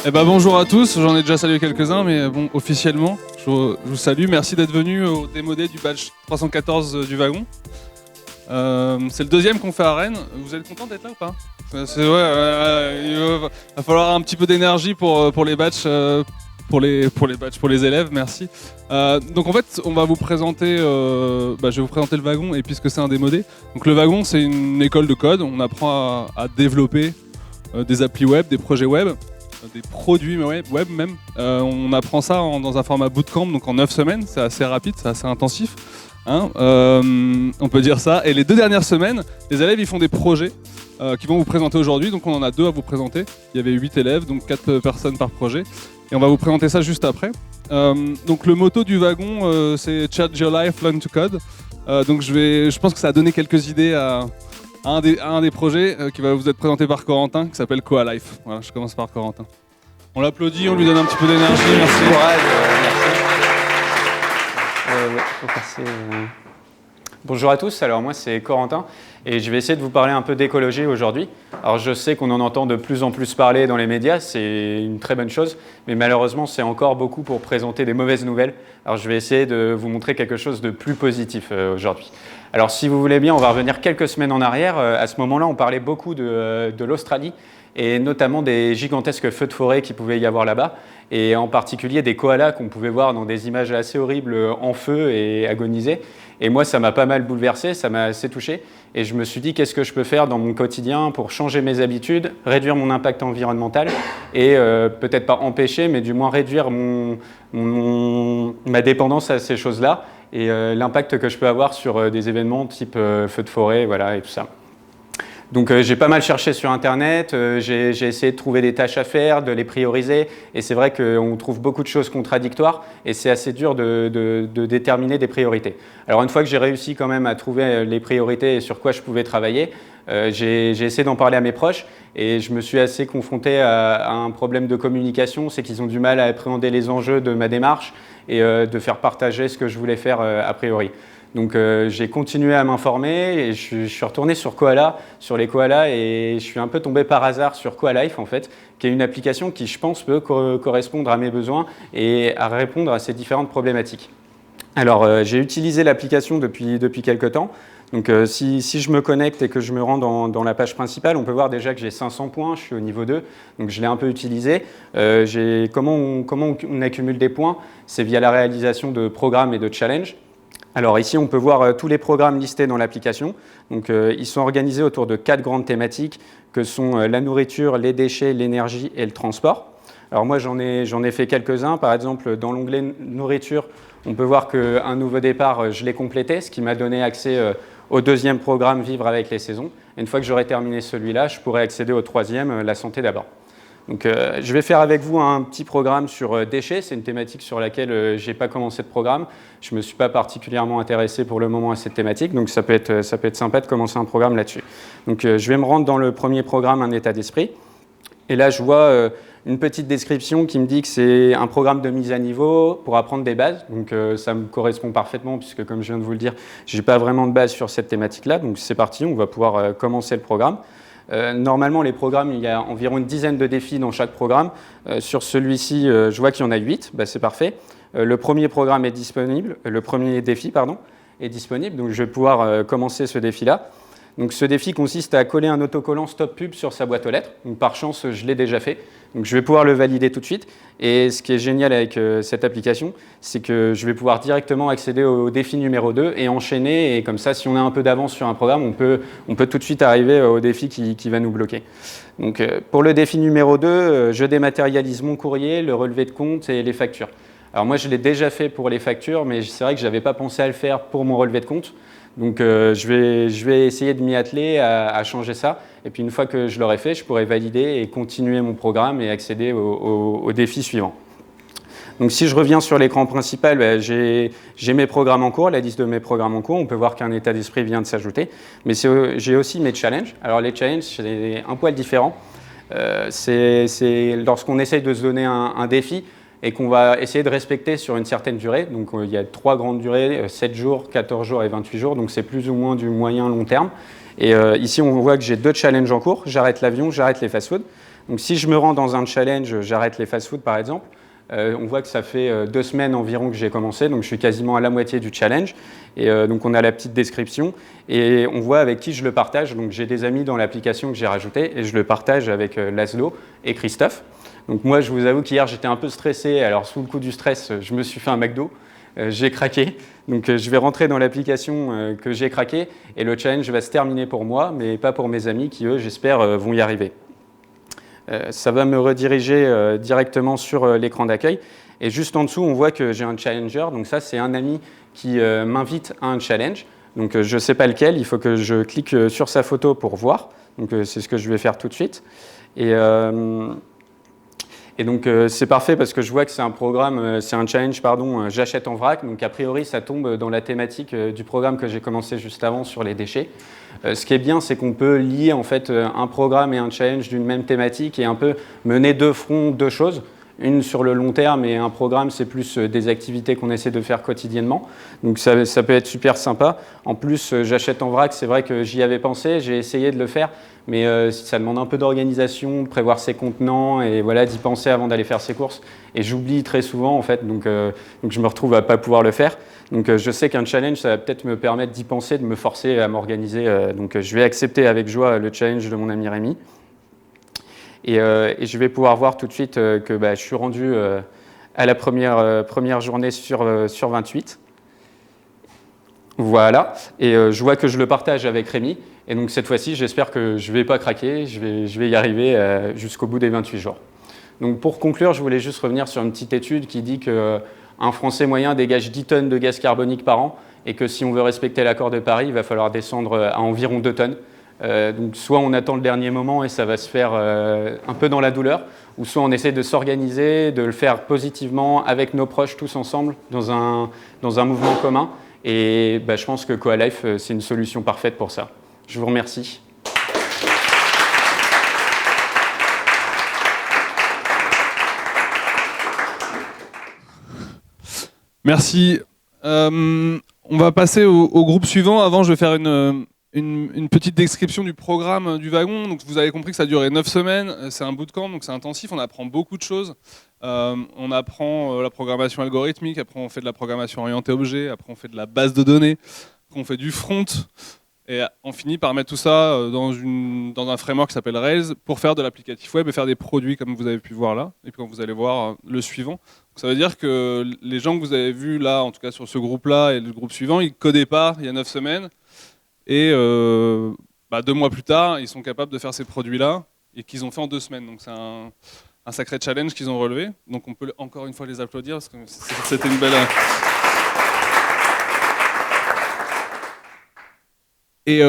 Eh ben, bonjour à tous, j'en ai déjà salué quelques-uns, mais bon, officiellement, je vous salue. Merci d'être venus au démodé du badge 314 du wagon. C'est le deuxième qu'on fait à Rennes. Vous êtes content d'être là ou pas? Il va falloir un petit peu d'énergie pour les badges, pour les élèves, merci. Donc en fait, on va vous présenter, je vais vous présenter le wagon, et puisque c'est un démodé. Donc le wagon, c'est une école de code, on apprend à développer des applis web, des projets web, des produits web même. On apprend ça dans un format bootcamp, donc en 9 semaines, c'est assez rapide, c'est assez intensif. On peut dire ça. Et les 2 dernières semaines, les élèves ils font des projets qui vont vous présenter aujourd'hui. Donc on en a 2 à vous présenter. Il y avait 8 élèves, donc 4 personnes par projet. Et on va vous présenter ça juste après. Donc le motto du wagon, c'est Change Your Life, Learn to Code. Donc je pense que ça a donné quelques idées à un des projets qui va vous être présenté par Corentin, qui s'appelle Coalife. Voilà, je commence par Corentin. On l'applaudit, on lui donne un petit peu d'énergie. Merci. Courage, merci. Bonjour à tous, alors moi c'est Corentin et je vais essayer de vous parler un peu d'écologie aujourd'hui. Alors je sais qu'on en entend de plus en plus parler dans les médias, c'est une très bonne chose, mais malheureusement c'est encore beaucoup pour présenter des mauvaises nouvelles. Alors je vais essayer de vous montrer quelque chose de plus positif aujourd'hui. Alors si vous voulez bien, on va revenir quelques semaines en arrière. À ce moment-là, on parlait beaucoup de l'Australie et notamment des gigantesques feux de forêt qu'il pouvait y avoir là-bas, et en particulier des koalas qu'on pouvait voir dans des images assez horribles en feu et agoniser. Et moi, ça m'a pas mal bouleversé, ça m'a assez touché, et je me suis dit qu'est-ce que je peux faire dans mon quotidien pour changer mes habitudes, réduire mon impact environnemental, et peut-être pas empêcher, mais du moins réduire ma dépendance à ces choses-là, et l'impact que je peux avoir sur des événements type feu de forêt, voilà, et tout ça. Donc j'ai pas mal cherché sur internet, j'ai essayé de trouver des tâches à faire, de les prioriser, et c'est vrai qu'on trouve beaucoup de choses contradictoires et c'est assez dur de déterminer des priorités. Alors une fois que j'ai réussi quand même à trouver les priorités et sur quoi je pouvais travailler, j'ai essayé d'en parler à mes proches et je me suis assez confronté à un problème de communication, c'est qu'ils ont du mal à appréhender les enjeux de ma démarche et de faire partager ce que je voulais faire a priori. Donc j'ai continué à m'informer et je suis retourné sur les koalas, et je suis un peu tombé par hasard sur Coalife en fait, qui est une application qui je pense peut correspondre à mes besoins et à répondre à ces différentes problématiques. Alors j'ai utilisé l'application depuis quelques temps. Donc si je me connecte et que je me rends dans la page principale, on peut voir déjà que j'ai 500 points, je suis au niveau 2, donc je l'ai un peu utilisé. Comment on accumule des points? C'est via la réalisation de programmes et de challenges. Alors ici, on peut voir tous les programmes listés dans l'application. Donc, ils sont organisés autour de 4 grandes thématiques que sont la nourriture, les déchets, l'énergie et le transport. Alors moi, j'en ai fait quelques-uns. Par exemple, dans l'onglet nourriture, on peut voir qu'un nouveau départ, je l'ai complété, ce qui m'a donné accès au 2e programme Vivre avec les saisons. Et une fois que j'aurai terminé celui-là, je pourrai accéder au 3e, La santé d'abord. Donc, je vais faire avec vous un petit programme sur déchets. C'est une thématique sur laquelle je n'ai pas commencé de programme. Je ne me suis pas particulièrement intéressé pour le moment à cette thématique, donc ça peut être sympa de commencer un programme là-dessus. Donc, je vais me rendre dans le premier programme, un état d'esprit. Et là, je vois une petite description qui me dit que c'est un programme de mise à niveau pour apprendre des bases. Donc, ça me correspond parfaitement puisque, comme je viens de vous le dire, je n'ai pas vraiment de base sur cette thématique-là. Donc, c'est parti, on va pouvoir commencer le programme. Normalement, les programmes, il y a environ une dizaine de défis dans chaque programme. Sur celui-ci, je vois qu'il y en a 8, c'est parfait. Le premier programme est disponible, le premier défi, est disponible, donc je vais pouvoir commencer ce défi-là. Donc ce défi consiste à coller un autocollant Stop Pub sur sa boîte aux lettres. Donc par chance, je l'ai déjà fait. Donc je vais pouvoir le valider tout de suite. Et ce qui est génial avec cette application, c'est que je vais pouvoir directement accéder au défi numéro 2 et enchaîner. Et comme ça, si on a un peu d'avance sur un programme, on peut tout de suite arriver au défi qui va nous bloquer. Donc pour le défi numéro 2, je dématérialise mon courrier, le relevé de compte et les factures. Alors moi, je l'ai déjà fait pour les factures, mais c'est vrai que je n'avais pas pensé à le faire pour mon relevé de compte. Donc je vais essayer de m'y atteler à changer ça. Et puis une fois que je l'aurai fait, je pourrai valider et continuer mon programme et accéder au défi suivant. Donc si je reviens sur l'écran principal, j'ai mes programmes en cours, la liste de mes programmes en cours. On peut voir qu'un état d'esprit vient de s'ajouter. Mais j'ai aussi mes challenges. Alors les challenges, c'est un poil différent. C'est lorsqu'on essaye de se donner un défi et qu'on va essayer de respecter sur une certaine durée. Donc il y a 3 grandes durées, 7 jours, 14 jours et 28 jours. Donc c'est plus ou moins du moyen long terme. Et ici, on voit que j'ai 2 challenges en cours. J'arrête l'avion, j'arrête les fast-foods. Donc si je me rends dans un challenge, j'arrête les fast-food par exemple, on voit que ça fait 2 semaines environ que j'ai commencé, donc je suis quasiment à la moitié du challenge. Et donc on a la petite description et on voit avec qui je le partage. Donc j'ai des amis dans l'application que j'ai rajouté et je le partage avec Laszlo et Christophe. Donc moi je vous avoue qu'hier j'étais un peu stressé, alors sous le coup du stress je me suis fait un McDo, j'ai craqué. Donc je vais rentrer dans l'application que j'ai craqué et le challenge va se terminer pour moi, mais pas pour mes amis qui eux j'espère vont y arriver. Ça va me rediriger directement sur l'écran d'accueil. Et juste en dessous, on voit que j'ai un challenger. Donc ça, c'est un ami qui m'invite à un challenge. Donc je ne sais pas lequel, il faut que je clique sur sa photo pour voir. Donc c'est ce que je vais faire tout de suite. Et donc c'est parfait parce que je vois que c'est un programme, c'est un challenge, pardon, j'achète en vrac. Donc a priori, ça tombe dans la thématique du programme que j'ai commencé juste avant sur les déchets. Ce qui est bien, c'est qu'on peut lier en fait un programme et un challenge d'une même thématique et un peu mener de front 2 choses. Une sur le long terme et un programme, c'est plus des activités qu'on essaie de faire quotidiennement. Donc ça peut être super sympa. En plus, j'achète en vrac, c'est vrai que j'y avais pensé, j'ai essayé de le faire, mais ça demande un peu d'organisation, de prévoir ses contenants et voilà, d'y penser avant d'aller faire ses courses. Et j'oublie très souvent en fait, donc je me retrouve à pas pouvoir le faire. Donc je sais qu'un challenge, ça va peut-être me permettre d'y penser, de me forcer à m'organiser. Donc je vais accepter avec joie le challenge de mon ami Rémi. Et je vais pouvoir voir tout de suite que je suis rendu à la première journée sur 28. Voilà. Et je vois que je le partage avec Rémi. Et donc cette fois-ci, j'espère que je ne vais pas craquer. Je vais y arriver jusqu'au bout des 28 jours. Donc pour conclure, je voulais juste revenir sur une petite étude qui dit qu'un Français moyen dégage 10 tonnes de gaz carbonique par an et que si on veut respecter l'accord de Paris, il va falloir descendre à environ 2 tonnes. Donc soit on attend le dernier moment et ça va se faire un peu dans la douleur, ou soit on essaie de s'organiser, de le faire positivement avec nos proches tous ensemble dans un mouvement commun. Et je pense que Coalife, c'est une solution parfaite pour ça. Je vous remercie. Merci. On va passer au groupe suivant. Avant, je vais faire une petite description du programme du wagon. Donc, vous avez compris que ça a duré 9 semaines. C'est un bootcamp, donc c'est intensif. On apprend beaucoup de choses. On apprend la programmation algorithmique. Après, on fait de la programmation orientée objet. Après, on fait de la base de données. Après, on fait du front. Et on finit par mettre tout ça dans un framework qui s'appelle Rails pour faire de l'applicatif web et faire des produits comme vous avez pu voir là. Et puis quand vous allez voir le suivant. Donc ça veut dire que les gens que vous avez vus là, en tout cas sur ce groupe-là et le groupe suivant, ils ne codaient pas il y a 9 semaines. Et 2 mois plus tard, ils sont capables de faire ces produits-là et qu'ils ont fait en 2 semaines. Donc c'est un sacré challenge qu'ils ont relevé. Donc on peut encore une fois les applaudir parce que c'était une belle... Et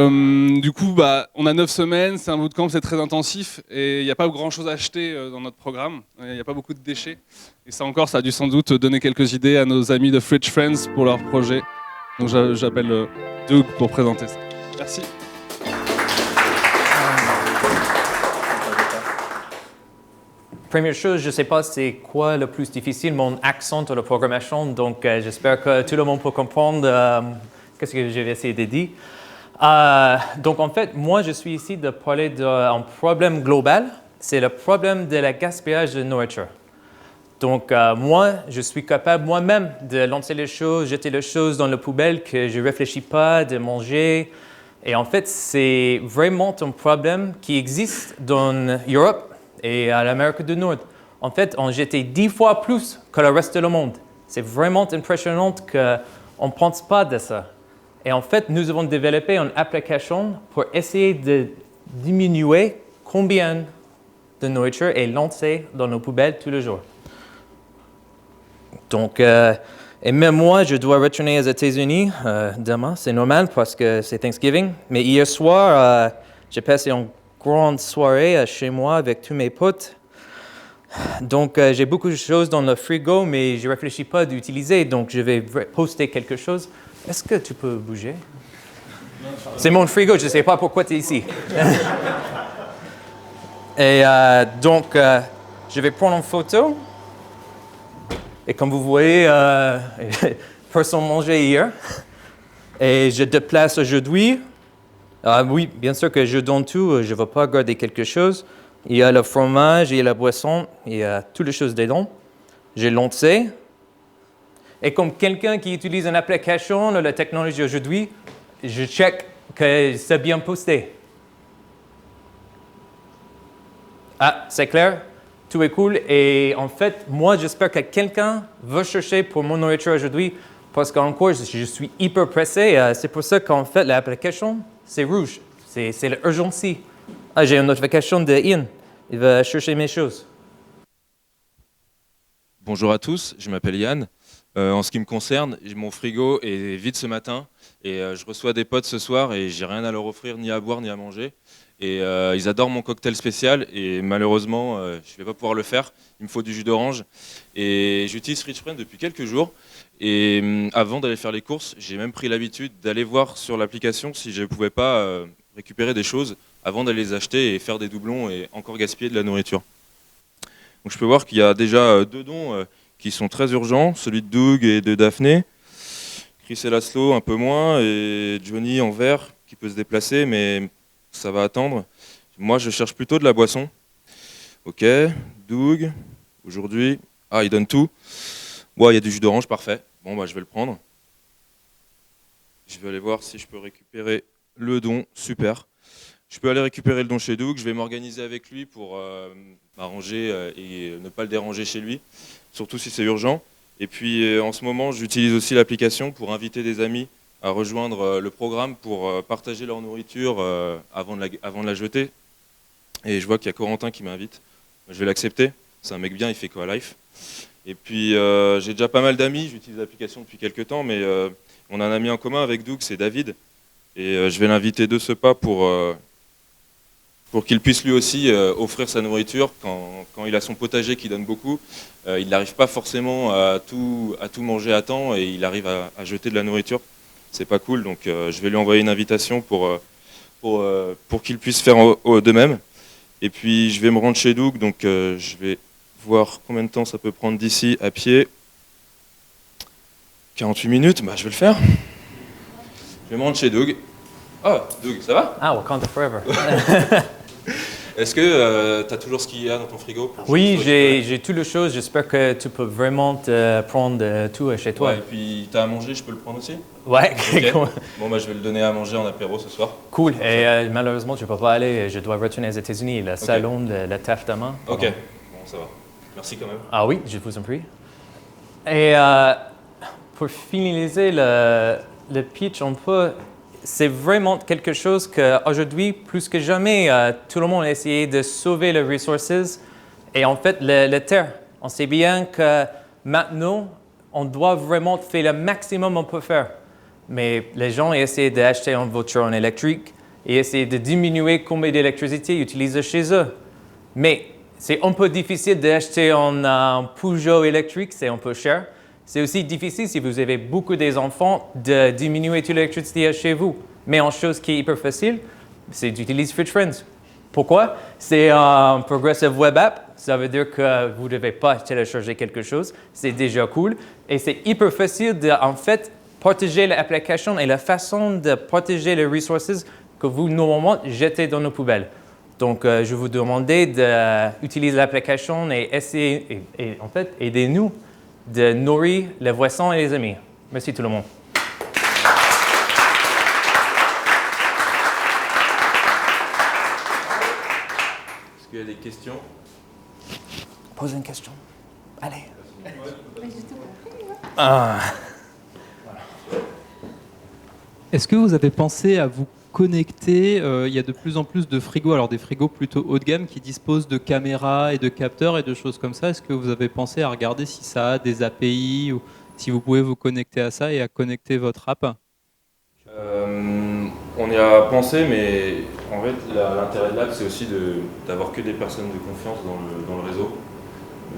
du coup, on a 9 semaines, c'est un bootcamp, c'est très intensif et il n'y a pas grand-chose à acheter dans notre programme. Il n'y a pas beaucoup de déchets. Et ça encore, ça a dû sans doute donner quelques idées à nos amis de Fridge Friends pour leur projet. Donc j'appelle Doug pour présenter ça. Merci. Première chose, je ne sais pas c'est quoi le plus difficile, mon accent de la programmation, donc j'espère que tout le monde peut comprendre qu'est-ce que je vais essayer de dire. Donc en fait, moi je suis ici de parler d'un problème global, c'est le problème de la gaspillage de nourriture. Donc moi, je suis capable moi-même de lancer les choses, jeter les choses dans la poubelle que je ne réfléchis pas, de manger. Et en fait, c'est vraiment un problème qui existe dans l'Europe et à l'Amérique du Nord. En fait, on jetait 10 fois plus que le reste du monde. C'est vraiment impressionnant qu'on ne pense pas de ça. Et en fait, nous avons développé une application pour essayer de diminuer combien de nourriture est lancée dans nos poubelles tous les jours. Donc, et même moi, je dois retourner aux États-Unis demain, c'est normal parce que c'est Thanksgiving. Mais hier soir, j'ai passé une grande soirée chez moi avec tous mes potes. Donc, j'ai beaucoup de choses dans le frigo, mais je ne réfléchis pas d'utiliser, donc je vais poster quelque chose. Est-ce que tu peux bouger? C'est mon frigo, je ne sais pas pourquoi tu es ici. Et donc, je vais prendre une photo. Et comme vous voyez, personne n'a mangé hier. Et je déplace aujourd'hui. Oui, bien sûr que je donne tout, je ne vais pas garder quelque chose. il y a le fromage, il y a la boisson, il y a toutes les choses dedans. J'ai lancé. Et comme quelqu'un qui utilise une application de la technologie aujourd'hui, je check que c'est bien posté. Ah, c'est clair? Tout est cool. Et en fait, moi, j'espère que quelqu'un va chercher pour mon nourriture aujourd'hui parce qu'encore, je suis hyper pressé. C'est pour ça qu'en fait, l'application, c'est rouge. C'est l'urgency. Ah, j'ai une notification de Ian. Il va chercher mes choses. Bonjour à tous, je m'appelle Yann. En ce qui me concerne, mon frigo est vide ce matin et je reçois des potes ce soir et j'ai rien à leur offrir, ni à boire, ni à manger. Et ils adorent mon cocktail spécial et malheureusement, je ne vais pas pouvoir le faire. Il me faut du jus d'orange. Et j'utilise Fridge Friend depuis quelques jours. Et avant d'aller faire les courses, j'ai même pris l'habitude d'aller voir sur l'application si je ne pouvais pas récupérer des choses avant d'aller les acheter et faire des doublons et encore gaspiller de la nourriture. Donc je peux voir qu'il y a déjà 2 dons qui sont très urgents, celui de Doug et de Daphné. Chris et Laszlo un peu moins, et Johnny en vert qui peut se déplacer, mais ça va attendre. Moi je cherche plutôt de la boisson. Ok, Doug, aujourd'hui, il donne tout. Il y a du jus d'orange, parfait. Bon, je vais le prendre. Je vais aller voir si je peux récupérer le don, super. Je peux aller récupérer le don chez Doug, je vais m'organiser avec lui pour m'arranger et ne pas le déranger chez lui, surtout si c'est urgent. Et puis en ce moment, j'utilise aussi l'application pour inviter des amis à rejoindre le programme pour partager leur nourriture avant de la jeter. Et je vois qu'il y a Corentin qui m'invite. Je vais l'accepter, c'est un mec bien, il fait Coalife. Et puis j'ai déjà pas mal d'amis, j'utilise l'application depuis quelques temps, mais on a un ami en commun avec Doug, c'est David. Et je vais l'inviter de ce pas pour qu'il puisse lui aussi offrir sa nourriture quand il a son potager qui donne beaucoup. Il n'arrive pas forcément à tout manger à temps et il arrive à jeter de la nourriture. C'est pas cool, donc je vais lui envoyer une invitation pour qu'il puisse faire de même. Et puis je vais me rendre chez Doug, donc je vais voir combien de temps ça peut prendre d'ici à pied. 48 minutes, je vais le faire. Je vais me rendre chez Doug. Doug, ça va? Wakanda Forever. Est-ce que tu as toujours ce qu'il y a dans ton frigo? Oui, j'ai toutes les choses. J'espère que tu peux vraiment te prendre tout chez toi. Ouais, et puis tu as à manger, je peux le prendre aussi? Ouais. Okay. Bon, je vais le donner à manger en apéro ce soir. Cool. Et malheureusement, je ne peux pas aller. Je dois retourner aux États-Unis. Le salon de la taf demain. Ok, bon, ça va. Merci quand même. Ah oui, je vous en prie. Et pour finaliser le pitch, c'est vraiment quelque chose qu'aujourd'hui, plus que jamais, tout le monde a essayé de sauver les ressources. Et en fait, la Terre, on sait bien que maintenant, on doit vraiment faire le maximum qu'on peut faire. Mais les gens essaient d'acheter une voiture en électrique et essaient de diminuer combien d'électricité ils utilisent chez eux. Mais c'est un peu difficile d'acheter un Peugeot électrique, c'est un peu cher. C'est aussi difficile si vous avez beaucoup d'enfants de diminuer toute l'électricité chez vous. Mais une chose qui est hyper facile, c'est d'utiliser Fridge Friends. Pourquoi? C'est un progressive web app. Ça veut dire que vous ne devez pas télécharger quelque chose. C'est déjà cool. Et c'est hyper facile de, en fait, partager l'application et la façon de partager les ressources que vous, normalement, jetez dans nos poubelles. Donc, je vous demandais d'utiliser l'application et essayer, et en fait, aidez-nous de nourrir les voisins et les amis. Merci tout le monde. Est-ce qu'il y a des questions? Posez une question. Allez. Est-ce que vous avez pensé à vous connecter? Il y a de plus en plus de frigos, alors des frigos plutôt haut de gamme qui disposent de caméras et de capteurs et de choses comme ça. Est-ce que vous avez pensé à regarder si ça a des API ou si vous pouvez vous connecter à ça et à connecter votre app? On y a pensé, mais en fait, l'intérêt de l'app, c'est aussi d'avoir que des personnes de confiance dans le réseau.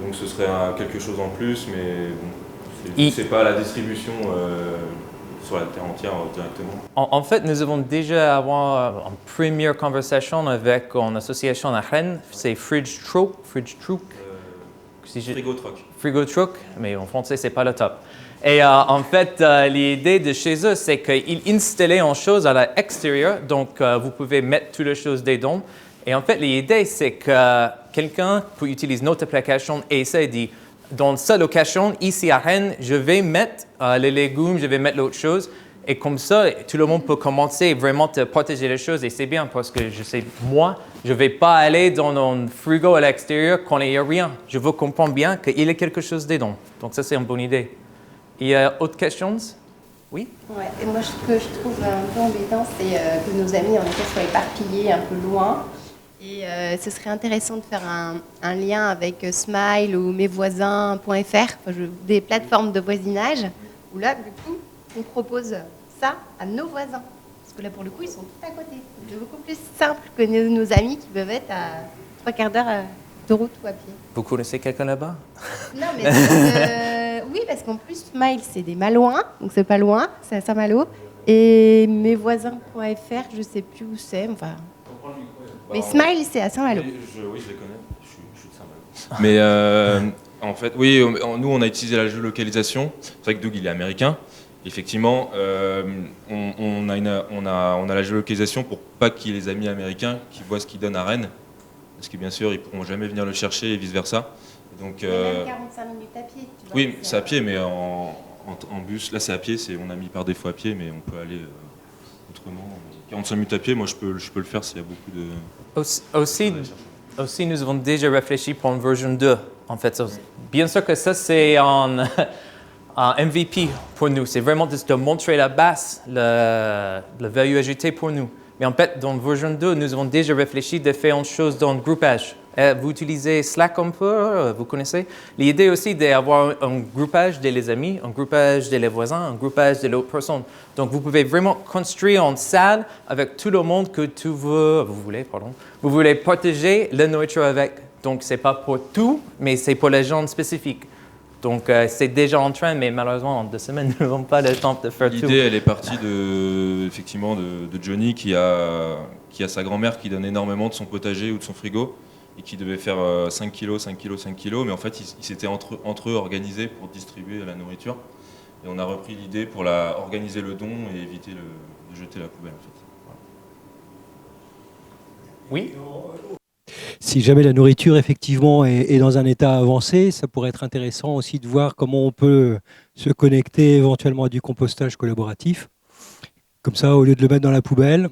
Donc ce serait quelque chose en plus, mais bon, c'est pas la distribution sur la terre entière directement. En fait, nous avons déjà avoir une première conversation avec une association à Rennes, c'est Fridge Truck. Frigo Truck, mais en français, c'est pas le top. Et en fait, l'idée de chez eux, c'est qu'ils installaient une chose à l'extérieur, donc vous pouvez mettre toutes les choses dedans. Et en fait, l'idée, c'est que quelqu'un peut utiliser notre application et ça dit, dans cette location, ici à Rennes, je vais mettre les légumes, je vais mettre l'autre chose. Et comme ça, tout le monde peut commencer vraiment à partager les choses. Et c'est bien parce que je sais, moi, je ne vais pas aller dans un frigo à l'extérieur quand il n'y a rien. Je veux comprendre bien qu'il y a quelque chose dedans. Donc ça, c'est une bonne idée. Il y a autres questions? Oui? Ouais, et moi, ce que je trouve un peu embêtant, c'est que nos amis, en effet, soient éparpillés un peu loin. Et ce serait intéressant de faire un lien avec Smile ou mesvoisins.fr, des plateformes de voisinage, où là, du coup, on propose ça à nos voisins. Parce que là, pour le coup, ils sont tout à côté. C'est beaucoup plus simple que nos amis qui peuvent être à 3 quarts d'heure de route ou à pied. Vous connaissez quelqu'un là-bas? Non, mais oui, parce qu'en plus, Smile, c'est des Malouins, donc c'est pas loin, c'est à Saint-Malo. Et mesvoisins.fr, je sais plus où c'est, enfin... Mais Smile, c'est à Saint-Malo. Oui, je les connais. Je suis de Saint-Malo. Mais en fait, oui, nous, on a utilisé la géolocalisation. C'est vrai que Doug, il est américain. Effectivement, on a la géolocalisation pour pas qu'il y ait les amis américains qui voient ce qu'ils donnent à Rennes. Parce que bien sûr, ils ne pourront jamais venir le chercher et vice-versa. Donc, même 45 minutes à pied, tu vois. Oui, c'est à pied, mais en bus. Là, c'est à pied. On a mis par défaut à pied, mais on peut aller autrement. 45 minutes à pied, moi, je peux le faire s'il y a beaucoup de... Aussi, nous avons déjà réfléchi pour une version 2. En fait, bien sûr que ça, c'est un MVP pour nous. C'est vraiment de montrer la base, la value ajoutée pour nous. Mais en fait, dans version 2, nous avons déjà réfléchi de faire une chose dans le groupage. Vous utilisez Slack un peu, vous connaissez? L'idée aussi d'avoir un groupage des amis, un groupage des voisins, un groupage de l'autre personne. Donc, vous pouvez vraiment construire une salle avec tout le monde que vous voulez partager la nourriture avec. Donc, ce n'est pas pour tout, mais c'est pour les gens spécifiques. Donc, c'est déjà en train, mais malheureusement, en 2 semaines, nous n'avons pas le temps de faire tout. L'idée, elle est partie effectivement de Johnny qui a sa grand-mère qui donne énormément de son potager ou de son frigo et qui devait faire 5 kilos, 5 kilos, 5 kilos, mais en fait, ils s'étaient entre eux organisés pour distribuer la nourriture. Et on a repris l'idée pour organiser le don et éviter de jeter la poubelle, en fait. Oui. Si jamais la nourriture effectivement est dans un état avancé, ça pourrait être intéressant aussi de voir comment on peut se connecter éventuellement à du compostage collaboratif. Comme ça, au lieu de le mettre dans la poubelle,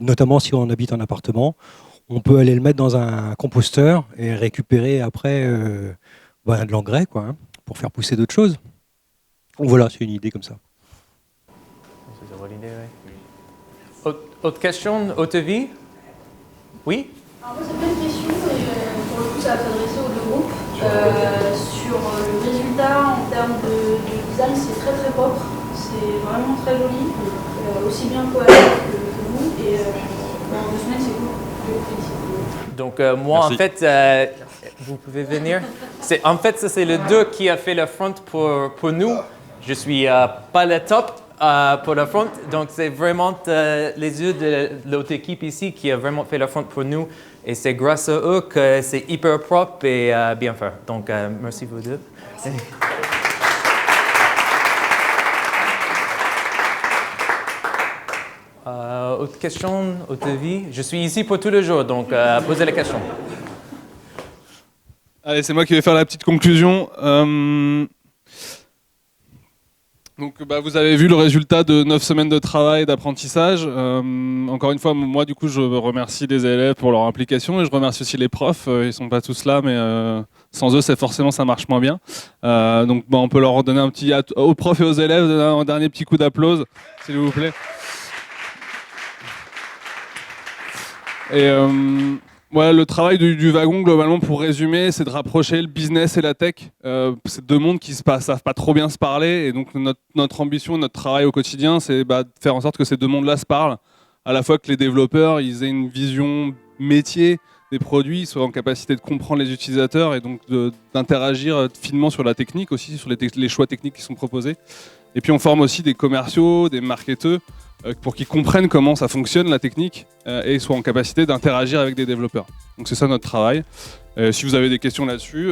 notamment si on habite en appartement, on peut aller le mettre dans un composteur et récupérer après de l'engrais pour faire pousser d'autres choses. Donc voilà, c'est une idée comme ça. C'est une bonne idée, oui. Autre question, autre vie? Oui? Alors moi, c'est pas une question, et pour le coup, ça va s'adresser aux deux groupes. Sur le résultat en termes de design, c'est très très propre. C'est vraiment très joli, aussi bien cohérent que vous. Et en 2 semaines, c'est cool. Donc moi, Merci. en fait, vous pouvez venir. En fait, ça c'est le 2 qui a fait le front pour nous. Je suis pas le top pour le front, donc c'est vraiment les yeux de l'autre équipe ici qui a vraiment fait le front pour nous. Et c'est grâce à eux que c'est hyper propre et bien fait. Donc merci vous deux. Autre question, autre vie? Je suis ici pour tous les jours, donc posez la question. Allez, c'est moi qui vais faire la petite conclusion. Donc, vous avez vu le résultat de 9 semaines de travail et d'apprentissage. Encore une fois, moi, du coup, je remercie les élèves pour leur implication et je remercie aussi les profs. Ils ne sont pas tous là, mais sans eux, ça marche moins bien. Donc, on peut leur donner aux profs et aux élèves un dernier petit coup d'applause, s'il vous plaît. Et le travail du wagon, globalement, pour résumer, c'est de rapprocher le business et la tech. C'est 2 mondes qui savent pas trop bien se parler. Et donc, notre ambition, notre travail au quotidien, c'est de faire en sorte que ces 2 mondes-là se parlent. À la fois que les développeurs ils aient une vision métier des produits, soient en capacité de comprendre les utilisateurs et donc d'interagir finement sur la technique aussi, sur les choix techniques qui sont proposés. Et puis, on forme aussi des commerciaux, des marketeurs, pour qu'ils comprennent comment ça fonctionne la technique et soient en capacité d'interagir avec des développeurs. Donc c'est ça notre travail. Si vous avez des questions là-dessus,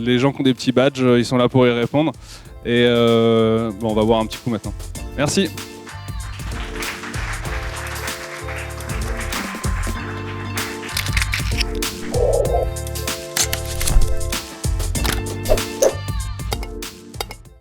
les gens qui ont des petits badges, ils sont là pour y répondre. Et on va voir un petit coup maintenant. Merci.